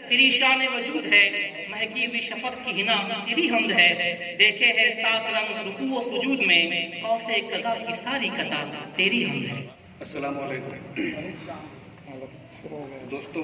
تیری شان وجود ہے، مہکی ہوئی شفق کی ہنا تیری حمد ہے، دیکھے ہے 7 رنگ رکوع و سجود میں، قوس قزح کی ساری قطع تیری حمد ہے۔ السلام علیکم دوستو،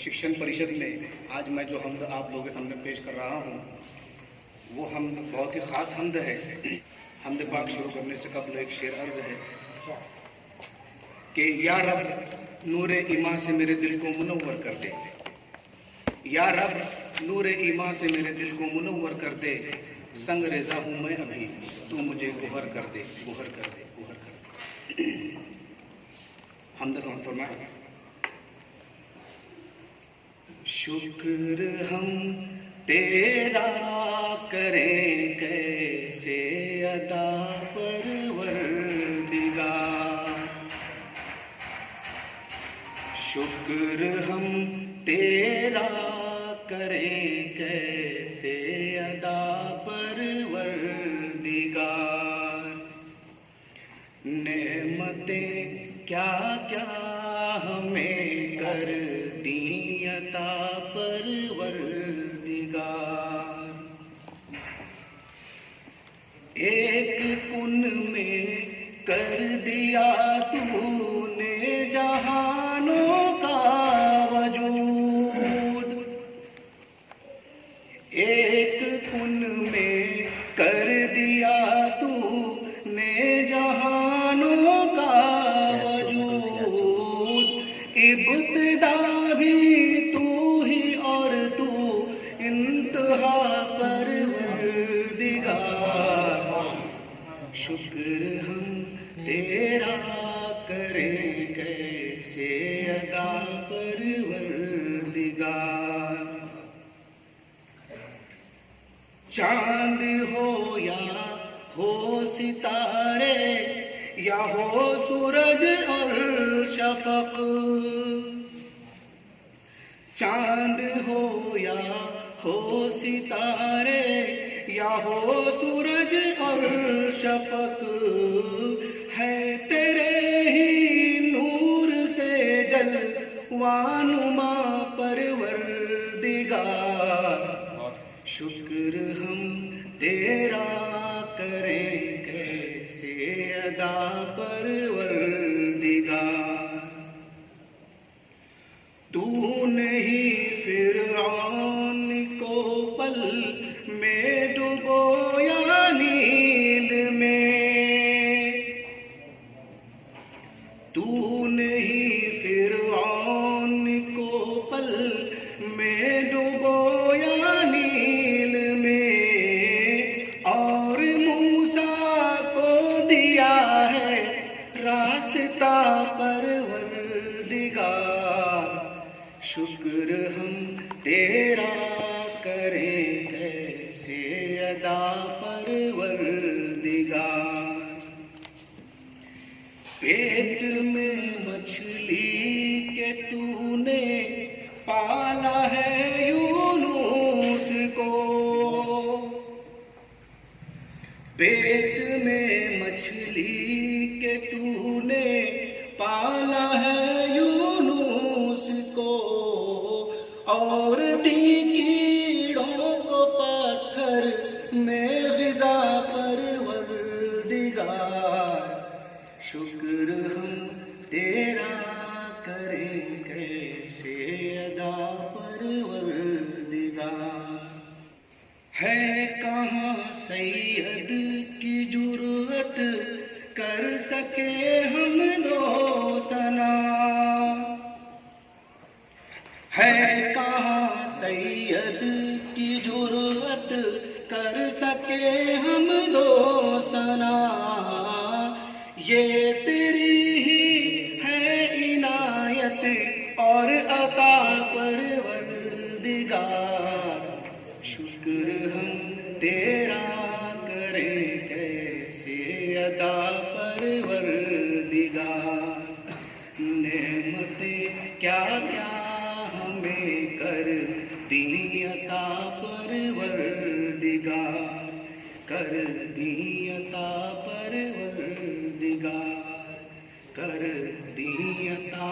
شکشن پریشد میں آج میں جو حمد آپ لوگوں کے سامنے پیش کر رہا ہوں وہ حمد بہت ہی خاص حمد ہے۔ حمد پاک شروع کرنے سے قبل ایک شعر عرض ہے کہ یا رب نور ایمان سے میرے دل کو منور کر دے، یا رب نور ایمان سے میرے دل کو منور کر دے، سنگ ریزہ ہوں میں ابھی تو مجھے گوہر کر دے، گوہر کر دے، گوہر کر دے۔ حمد سمجھ فرمائے۔ شکر ہم تیرا کریں کیسے ادا پروردگار، شکر ہم تیرا کریں کیسے ادا پروردگار، نعمتیں کیا کیا ہمیں کر دی عطا پروردگار، ایک کن میں کر دیا تو نے جہانوں کا وجود، ایک کن میں کر دیا تو نے جہانوں کا وجود، ابتدا بھی تو ہی اور تو انتہا پروردگار، شکر ہم تیرا کریں کیسے ادا پروردگار، چاند ہو یا ہو ستارے یا ہو سورج اور شفق، چاند ہو یا ہو ستارے یا ہو سورج اور شفق، ہے تیرے ہی نور سے جلوانما پروردگار، شکر ہم تیرا کریں کیسے ادا پروردگار، تو نہیں فرعون کو پل میں ڈبویا نیل میں، تو نہیں فرعون کو پل میں ڈبویا نیل میں، اور موسیٰ کو دیا ہے راستہ پروردگار، شکر ہم تیرا کریں کیسے ادا پروردگار، پیٹ میں مچھلی کے تو نے پالا ہے یونس کو، پیٹ میں مچھلی کے تو نے پالا ہے یونس کو، اور دی کیڑوں کو پتھر میں غذا پروردگار، شکر ہم تیرا کریں کیسے ادا پروردگار، ہے کہاں سید کی جرأت کر سکے حمد و ثنا، ہے کہاں سید کی جرأت کر سکے حمد و ثنا، یہ تیری ہی ہے عنایت اور عطا پروردگار، شکر ہم تیرا کریں کیسے ادا پروردگار، نعمتیں کیا کیا ہمیں کر دی عطا پروردگار، کر دی عطا پروردگار، کر دی عطا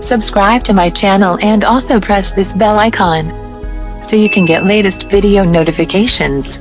Subscribe to my channel and also press this bell icon so you can get latest video notifications.